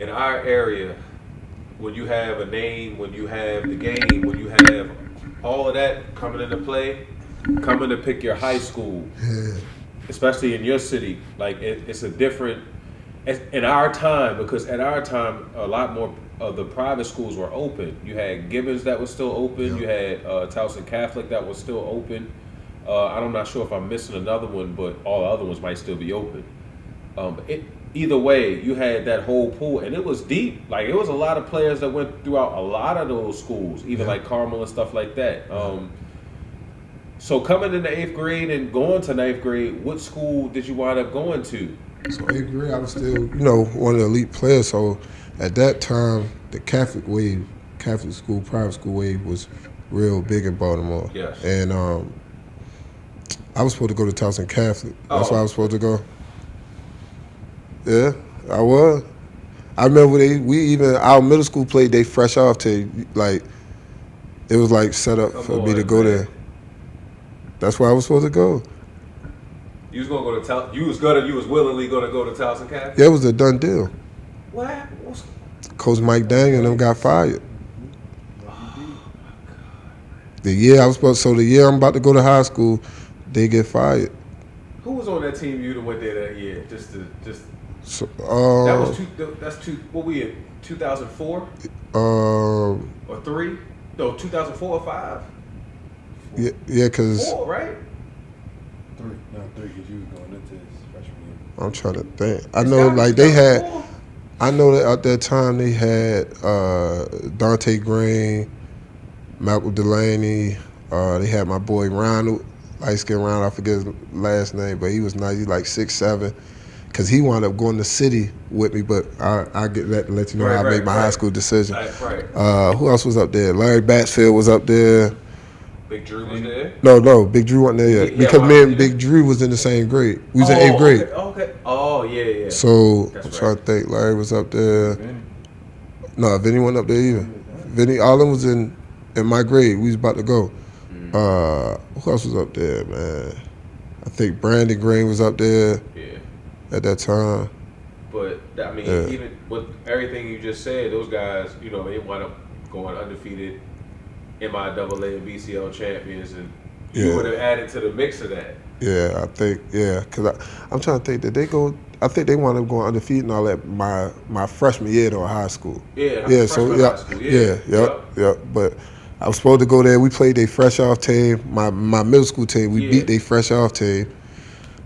in our area, when you have a name, when you have the game, when you have all of that coming into play, coming to pick your high school, especially in your city, like it's a different. In our time, because at our time, a lot more of the private schools were open. You had Gibbons that was still open. You had Towson Catholic that was still open. I'm not sure if I'm missing another one, but all the other ones might still be open. Either way, you had that whole pool, and it was deep. Like, it was a lot of players that went throughout a lot of those schools, even like Carmel and stuff like that. So coming into 8th grade and going to 9th grade, what school did you wind up going to? So 8th grade, I was still, one of the elite players. So at that time, the Catholic wave, Catholic school, private school wave was real big in Baltimore. Yes. And I was supposed to go to Towson Catholic. That's why I was supposed to go. Yeah, I was. I remember our middle school played they fresh off team. Like, it was like set up for me to go there. That's why I was supposed to go. You was gonna go to you was willingly gonna go to Towson Catholic? Yeah, it was a done deal. What happened? Coach Mike Daniel and them got fired. The year I'm about to go to high school, they get fired. Who was on that team you went there that year? So, what we in 2004? Or 3? No, 2004 or 5? Yeah, cause 4, right? 3, because you was going into his freshman year. I'm trying to think. I know, like they had. I know that at that time they had Donte Greene, Malcolm Delaney. They had my boy Ronald, light-skinned Ronald. I forget his last name, but he was nice. He like 6'7", because he wound up going to City with me. But I get that to let you know how I made my high school decision. Right. Who else was up there? Larry Batsfield was up there. Big Drew was there? No, Big Drew wasn't there yet. Because me and Big Drew was in the same grade. We was in 8th grade. Okay. Oh, yeah. So I'm trying to think. Larry was up there. No, Vinny wasn't up there either. Vinny, all of them was in my grade. We was about to go. Who else was up there, man? I think Brandon Green was up there at that time. But, I mean, even with everything you just said, those guys, they wound up going undefeated MIAA and BCL champions, and you would have added to the mix of that. Yeah, I think, because I'm trying to think, did they go, I think they wound up going undefeated and all that my freshman year though, high school. Yeah, high school. But I was supposed to go there. We played their fresh off team, my middle school team. We beat their fresh off team.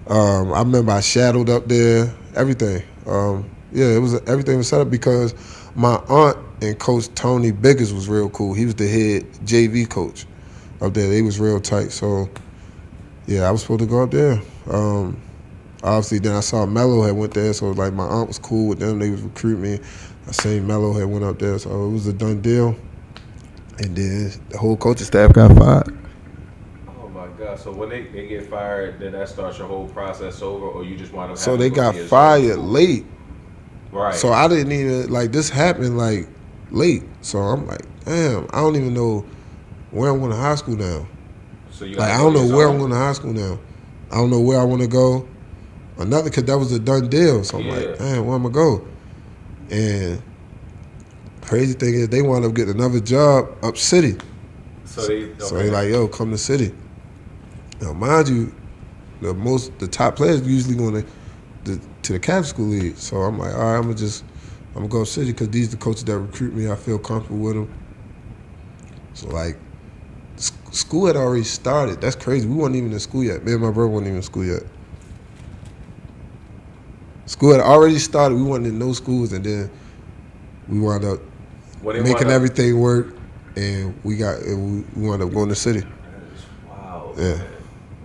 I remember I shadowed up there, everything. Everything was set up because my aunt and Coach Tony Biggers was real cool. He was the head JV coach up there. They was real tight. So, I was supposed to go up there. Obviously, then I saw Mello had went there, so like my aunt was cool with them. They was recruiting me. I seen Mello had went up there, so it was a done deal. And then the whole coaching staff got fired. Oh my God! So when they get fired, then that starts your whole process over, or you just want to? So they got fired late. Right. So I didn't even this happened like late. So I'm like, damn, I don't even know where I'm going to high school now. So you I don't know where I'm going to high school now. I don't know where I want to go. Another, because that was a done deal. So I'm like, damn, where am I going to go? And crazy thing is, they wound up getting another job up city. So they like, yo, come to city. Now, mind you, the top players usually going to the Catholic School League. So I'm like, all right, I'm gonna go to city because these are the coaches that recruit me. I feel comfortable with them. So like, school had already started. That's crazy. We weren't even in school yet. Me and my brother weren't even in school yet. School had already started. We weren't in no schools, and then we wound up making everything work, and we wound up going to city. Wow. Yeah.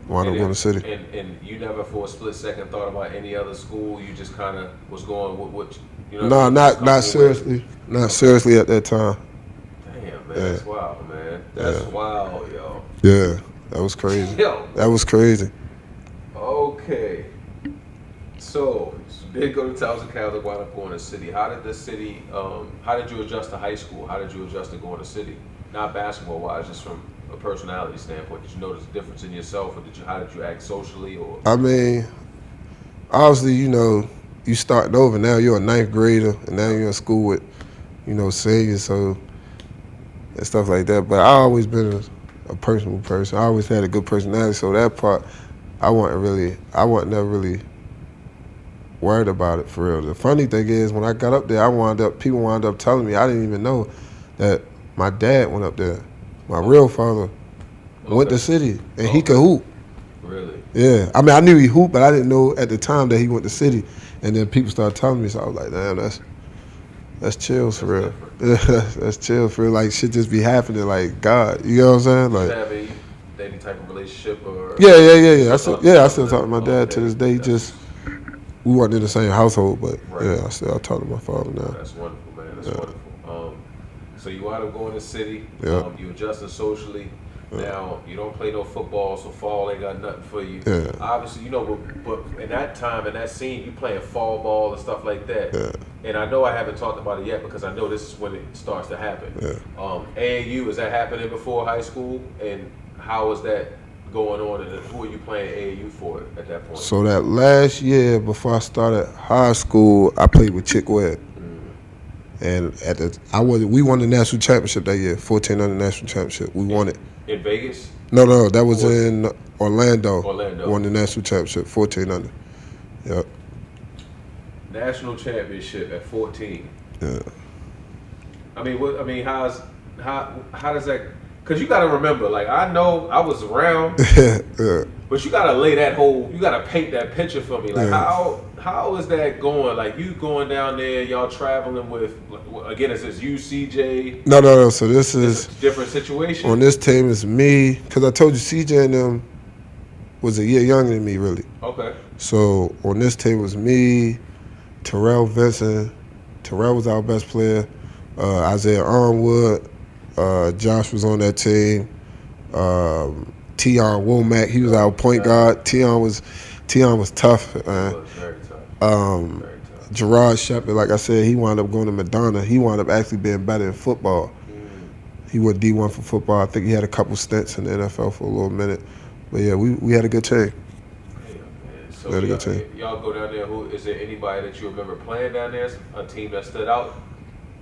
Wound up going to city. And you never for a split second thought about any other school? You just kind of was going with what No, not seriously. Not seriously at that time. Damn, man. That's wild, man. That's wild, yo. Yeah. That was crazy. Yo. That was crazy. Okay. So, did go to Towson Catholic, wound up going to city. How did the city, how did you adjust to high school? How did you adjust to going to city? Not basketball-wise, just from a personality standpoint. Did you notice a difference in yourself, or how did you act socially? Or I mean, obviously, you you starting over. Now you're a ninth grader, and now you're in school with, seniors, so and stuff like that. But I always been a personable person. I always had a good personality, so that part, I wasn't never really worried about it for real. The funny thing is, when I got up there, people wound up telling me I didn't even know that my dad went up there. My real father went to City, and he could hoop. Really? Yeah. I mean, I knew he hooped, but I didn't know at the time that he went to City. And then people started telling me, so I was like, damn, that's chills for real. Yeah, that's chills for real. Like, shit just be happening like God. You know what I'm saying? Like, you have any type of relationship or? Yeah. I still talk to my dad to this day. We weren't in the same household, but yeah, I talk to my father now. That's wonderful, man. That's wonderful. So you wind up going to City. Yeah. You adjusting socially. Yeah. Now you don't play no football, so fall ain't got nothing for you. Yeah. Obviously, but in that time, in that scene, you playing fall ball and stuff like that. Yeah. And I know I haven't talked about it yet because I know this is when it starts to happen. Yeah. AAU, is that happening before high school? And how is that going on? And who are you playing AAU for at that point? So that last year before I started high school, I played with Chick Webb. And we won the national championship that year, 1400 national championship. We won it. In Vegas? No, that was in Orlando. Orlando. Won the national championship, 1400. Yep. National championship at 14. Yeah. How does that? Because you got to remember, like, I know I was around, Yeah. but you got to you got to paint that picture for me. Like, how is that going? Like, you going down there, y'all traveling with, again, is this you, CJ? No. So this is a different situation. On this team is me, because I told you CJ and them was a year younger than me, really. Okay. So on this team was me, Terrell Vincent. Terrell was our best player. Isaiah Armwood. Josh was on that team. Tion Womack, he was our point guard. Tion was tough. Very tough. Gerard Shepard, like I said, he wound up going to Madonna. He wound up actually being better in football. He went D1 for football. I think he had a couple stints in the NFL for a little minute. But yeah, we had a good team. So y'all go down there. Is there anybody that you remember playing down there? A team that stood out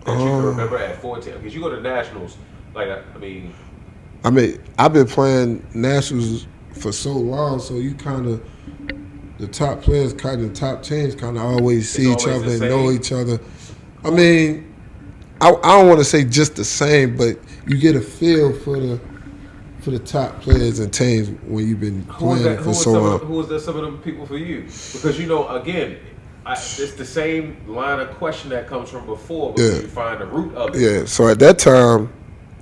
that you can remember at 14? Because you go to nationals. I've been playing nationals for so long, so you kind of, the top players, the top teams kind of always see each other and know each other. I mean, I don't want to say just the same, but you get a feel for the top players and teams when you've been playing for so long. Who was some of them people for you? Because, again, it's the same line of question that comes from before, but you find the root of it. Yeah, so at that time,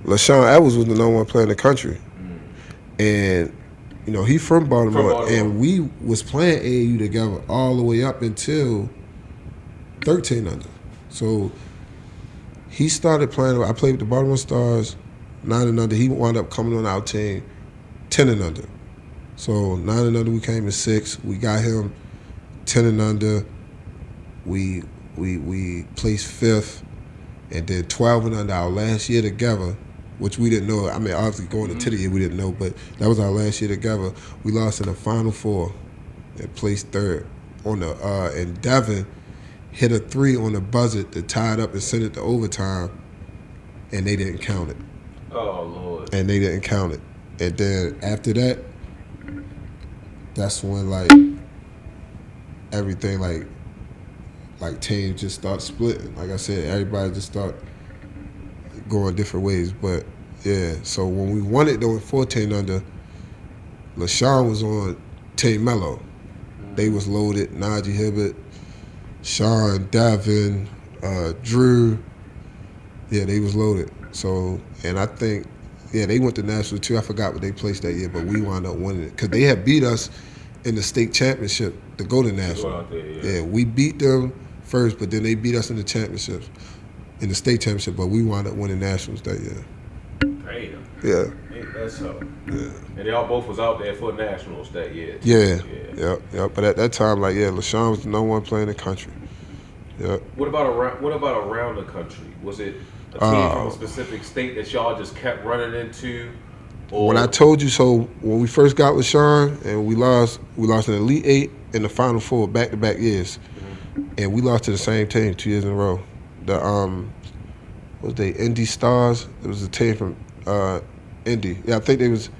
LaShawn Edwards was the number one player in the country. And, he from Baltimore, and we was playing AAU together all the way up until 13 under. So he started playing, I played with the Baltimore Stars, 9 and under. He wound up coming on our team, 10 and under. So 9 and under, we came in 6. We got him 10 and under. We placed 5th, and then 12 and under our last year together, which we didn't know. I mean, obviously going into the year we didn't know, but that was our last year together. We lost in the Final Four and placed 3rd on the. And Devin hit a 3 on the buzzer to tie it up and send it to overtime, and they didn't count it. Oh Lord! And they didn't count it. And then after that, that's when everything like teams just start splitting. Like I said, everybody just start going different ways. But yeah, so when we won it though in 14 under, LaShawn was on Team Mello. They was loaded. Najee Hibbert, Sean, Davin, Drew. Yeah, they was loaded. So, and I think, they went to national too. I forgot what they placed that year, but we wound up winning it because they had beat us in the state championship to go to national. Yeah, we beat them first, but then they beat us in the championships, in the state championship. But we wound up winning nationals that year. Damn. Yeah. Ain't that so? Yeah. And they all both was out there for nationals that year. Yeah. Yep. But at that time, LaShawn was the number one player in the country. Yep. What about around the country? Was it a team from a specific state that y'all just kept running into? Or? When I told you, so when we first got LaShawn and we lost an Elite 8 in the Final Four back-to-back years. and we lost to the same team 2 years in a row. The what was they Indy Stars? It was a team from Indy. Yeah, I think they was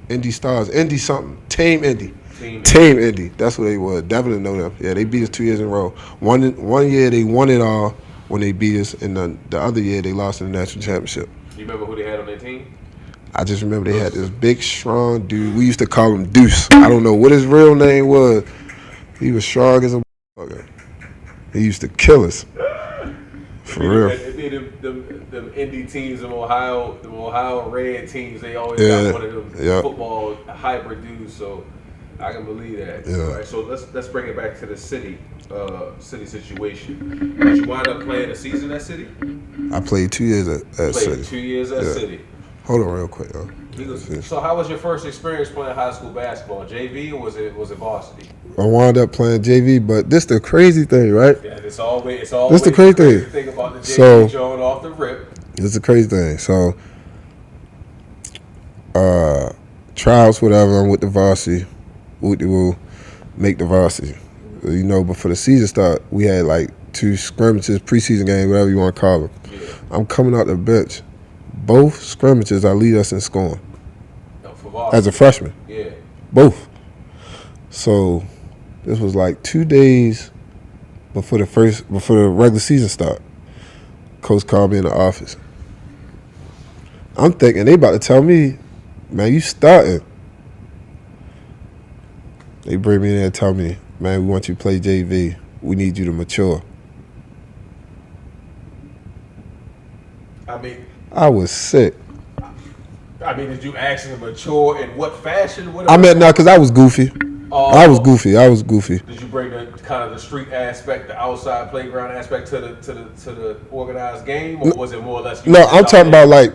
Indy Stars. Indy something. Team Indy. Team Indy. That's what they were. Definitely know them. Yeah, they beat us 2 years in a row. One year they won it all when they beat us, and the other year they lost in the national championship. You remember who they had on their team? I just remember they had this big, strong dude. We used to call him Deuce. I don't know what his real name was. He was strong as a motherfucker. He used to kill us. For real. It be them Indy teams, them Ohio Red teams. They always got one of them football hybrid dudes. So I can believe that. Yeah. All right, so let's bring it back to the city situation. Did you wind up playing a season at City? I played 2 years at City. 2 years at City. Hold on real quick, though. So how was your first experience playing high school basketball? JV or was it varsity? I wound up playing JV, but this the crazy thing, right? Yeah, it's always this the crazy thing about the JV showing off the rip. This is the crazy thing. So, trials, whatever. I'm with the varsity. Woo, make the varsity. You know, but for the season start, we had like 2 scrimmages, preseason games, whatever you want to call them. Yeah. I'm coming out the bench. Both scrimmages, I lead us in scoring. As a freshman. Yeah. Both. So this was like 2 days before the regular season start. Coach called me in the office. I'm thinking they about to tell me, man, you starting. They bring me in there and tell me, man, we want you to play JV. We need you to mature. I was sick. I mean, did you ask him to mature in what fashion? Because I was goofy. I was goofy. Did you bring the kind of the street aspect, the outside playground aspect to the organized game, or was it more or less? No, I'm talking about like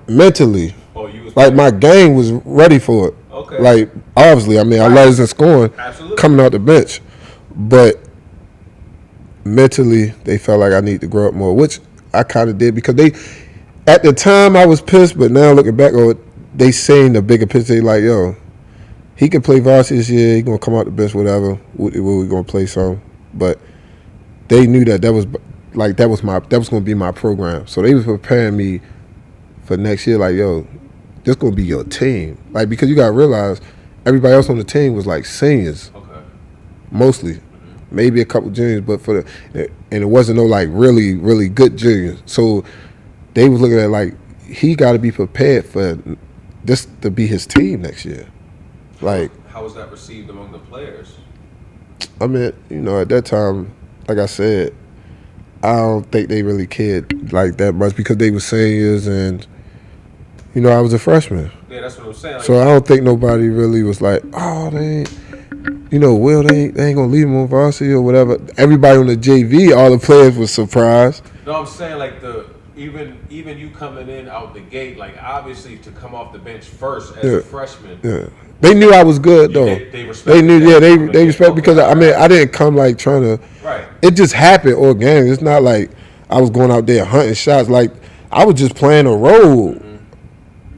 mentally. Oh, you was like my game was ready for it. Okay. Like obviously, I mean, I led us in scoring, coming out the bench, but mentally they felt like I need to grow up more, which I kind of did because at the time I was pissed, but now looking back on it, they saying the bigger picture. They like, yo, he can play varsity this year. He gonna come out the bench, whatever. We gonna play some, but they knew that was gonna be my program. So they was preparing me for next year. Like, yo, this gonna be your team. Like, because you gotta realize everybody else on the team was like seniors, mostly. Maybe a couple juniors, but and it wasn't no like really, really good juniors. So they was looking at like he got to be prepared for this to be his team next year. Like, how was that received among the players? I mean, you know, at that time, like I said, I don't think they really cared like that much because they were seniors and you know I was a freshman. Yeah, that's what I'm saying. Like, so I don't think nobody really was like, oh, they ain't. You know, Will, they ain't gonna leave him on varsity or whatever. Everybody on the JV, all the players was surprised. No, I'm saying like even you coming in out the gate, like obviously to come off the bench first as a freshman. Yeah, they knew I was good though. They knew, they respect because I mean I didn't come like trying to. Right. It just happened organic. It's not like I was going out there hunting shots. Like I was just playing a role. Mm-hmm.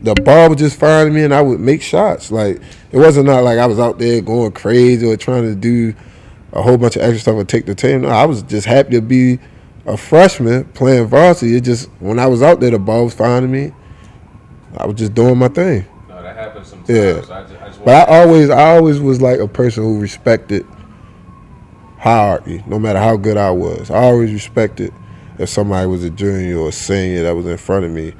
The ball was just finding me, and I would make shots. Like it wasn't not like I was out there going crazy or trying to do a whole bunch of extra stuff or take the team. No, I was just happy to be a freshman playing varsity. It just when I was out there, the ball was finding me. I was just doing my thing. No, that happens sometimes. Yeah. But I always was like a person who respected hierarchy, no matter how good I was. I always respected if somebody was a junior or a senior that was in front of me.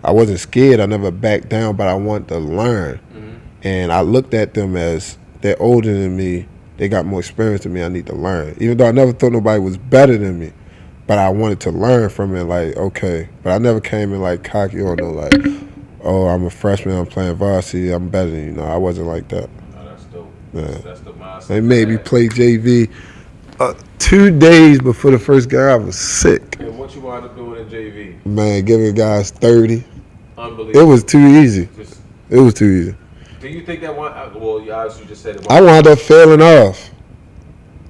I wasn't scared. I never backed down, but I wanted to learn. Mm-hmm. And I looked at them as they're older than me. They got more experience than me. I need to learn. Even though I never thought nobody was better than me, but I wanted to learn from it. Like, okay. But I never came in like cocky or no like, oh, I'm a freshman. I'm playing varsity. I'm better than you. No, I wasn't like that. Oh, that's dope. Yeah. That's the mindset. They made me play JV 2 days before the first game. I was sick. And what you wound up doing in JV? Man, giving guys 30. Unbelievable. It was too easy. It was too easy. Do you think that one? Well, you obviously just said it. I wound up failing off.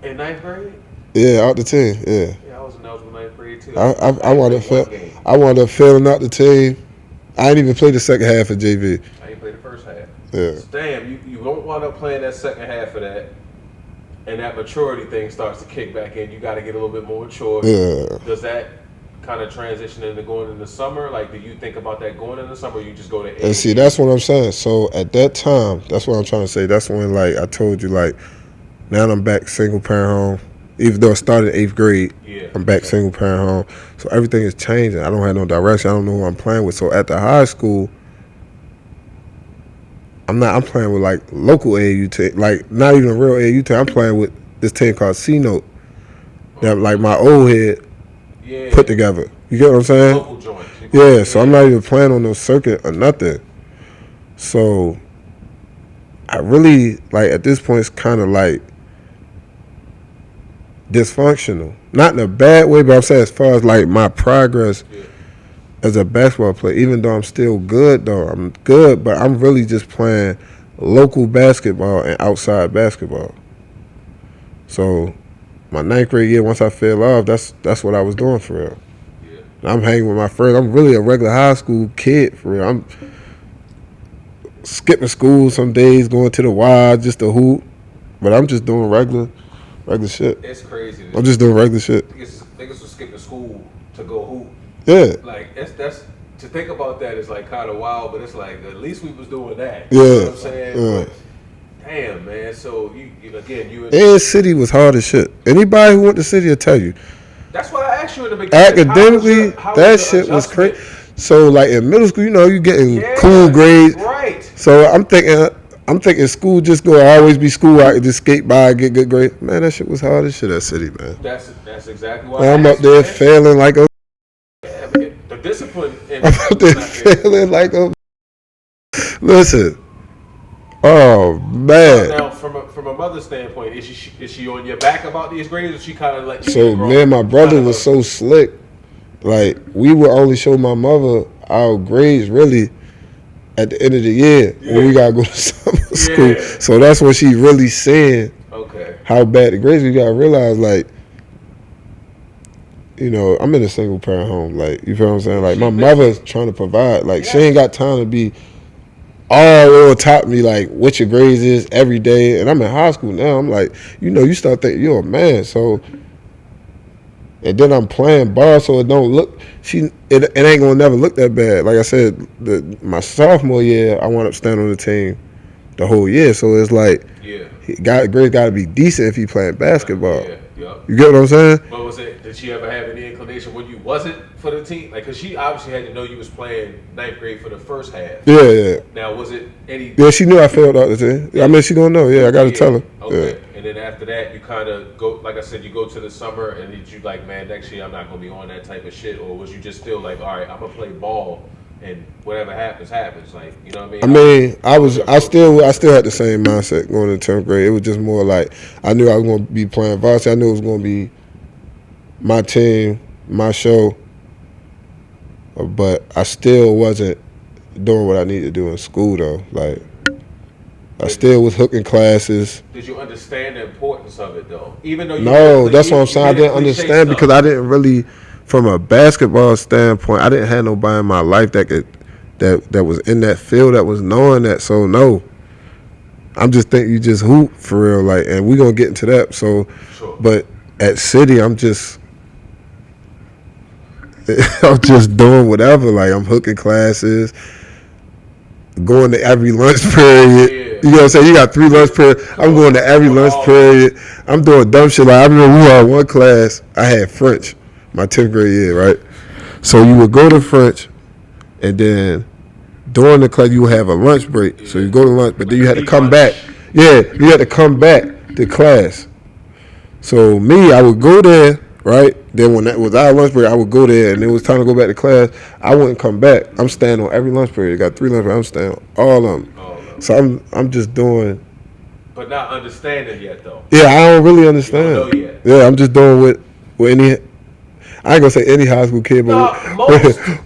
In 9th grade? Yeah, out the team. Yeah. Yeah, I was eligible 9th grade too. I wound up failing out the team. I didn't even play the second half of JV. I didn't play the first half. Yeah. So, damn, you don't wind up playing that second half of that. and that maturity thing starts to kick back in. You got to get a little bit more mature. Yeah. Does that kind of transition into going in the summer? Like, do you think about that going in the summer, or you just go to AAU? And see, that's what I'm saying. So at that time, that's what I'm trying to say. That's when, like, I told you, like, now I'm back single parent home. Even though I started 8th grade, I'm back single parent home. So everything is changing. I don't have no direction. I don't know who I'm playing with. So at the high school, I'm playing with like local AAU team, like not even a real AAU team. I'm playing with this team called C-Note that like my old head put together. You get what I'm saying? Local joints. Yeah, so I'm not even playing on no circuit or nothing. So I really, like, at this point, it's kind of like dysfunctional. Not in a bad way, but I'm saying as far as like my progress as a basketball player, even though I'm still good, I'm good, but I'm really just playing local basketball and outside basketball. So my 9th grade year, once I fell off, that's what I was doing for real. I'm hanging with my friends. I'm really a regular high school kid for real. I'm skipping school some days, going to the Y just to hoop, but I'm just doing regular shit. It's crazy. I'm just doing regular shit. Niggas was skipping school to go hoop. Yeah. Like that's to think about that is like kind of wild, but it's like at least we was doing that. Yeah. You know what I'm saying? Yeah. But, damn, man. So you and city was hard as shit. Anybody who went to city will tell you. That's why I asked you in the beginning. Academically, that shit was crazy. So like in middle school, you getting cool grades. Right. So I'm thinking school just gonna always be school. I could just skate by, get good grades. Man, that shit was hard as shit at city, man. That's exactly why I'm up there failing like a. Yeah, the discipline. I'm up there failing like a. Listen. Oh man. Now, from a mother's standpoint, is she on your back about these grades, or she kind of let you? So me and my brother was so slick. Like we would only show my mother our grades really at the end of the year when we gotta go to summer school. So that's when she really seeing how bad the grades. You gotta realize, like, I'm in a single parent home. Like, you feel what I'm saying? Like my mother's trying to provide. Like she ain't got time to be all on top of me, like, what your grades is every day. And I'm in high school now. I'm like, you start thinking you're a man. So, and then I'm playing ball, so it don't look, it ain't gonna never look that bad. Like I said, my sophomore year, I wound up standing on the team the whole year. So it's like, grades got to be decent if he playing basketball. You get what I'm saying? But did she ever have any inclination when you wasn't for the team? Like, because she obviously had to know you was playing 9th grade for the first half. Yeah. Now, was it any? Yeah, she knew I failed out the team. I mean, she gonna know. Yeah, I got to tell her. Okay. Yeah. And then after that, you kind of go, like I said, you go to the summer, and did you like, man, next year I'm not gonna be on that type of shit, or was you just still like, all right, I'm gonna play ball, and whatever happens, like, you know what I mean? I still had the same mindset going into 10th grade. It was just more like I knew I was going to be playing varsity. I knew it was going to be my team, my show, but I still wasn't doing what I needed to do in school though. Like I still was hooking classes. Did you understand the importance of it though? Even though that's what I'm saying. I didn't understand because I didn't really. From a basketball standpoint, I didn't have nobody in my life that was in that field that was knowing that. So no, I'm just thinking you just hoop for real, like, and we gonna get into that. So, but at City, I'm just doing whatever. Like I'm hooking classes, going to every lunch period. You know what I'm saying? You got 3 lunch periods. I'm going to every lunch period. I'm doing dumb shit. Like I remember we had one class. I had French. My 10th grade year, right? So you would go to French, and then during the class you would have a lunch break. So you go to lunch, but then you had to come back. Yeah, you had to come back to class. So me, I would go there, right? Then when that was our lunch break, I would go there, and it was time to go back to class. I wouldn't come back. I'm staying on every lunch period. I got 3 lunch periods. I'm staying on all of them. So I'm just doing. But not understanding yet, though. Yeah, I don't really understand. You don't know yet. Yeah, I'm just doing with any. I ain't gonna say any high school kid, but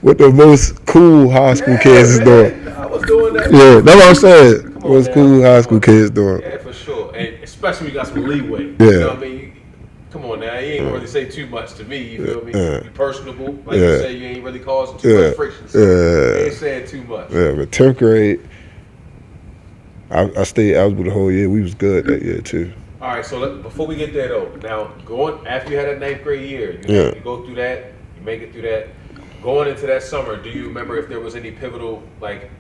what the most cool high school kids is doing. I was doing that. Yeah, that's what I'm saying. What's cool high school kids doing? Yeah, for sure. And especially when you got some leeway. Yeah. You know what I mean? Come on now, you ain't gonna really say too much to me. You feel me? You personable, like you say. You ain't really causing too much friction. So you ain't saying too much. Yeah, but 10th grade, I stayed eligible the whole year. We was good that year too. All right, so before we get there though, now going after you had that 9th grade year, you go through that, you make it through that. Going into that summer, do you remember if there was any pivotal, like,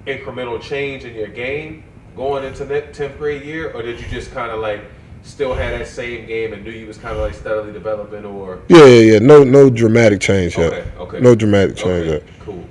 incremental change in your game going into that 10th grade year, or did you just kind of like still had that same game and knew you was kind of like steadily developing, or? Yeah. No dramatic change yet. Okay. No dramatic change yet. Cool.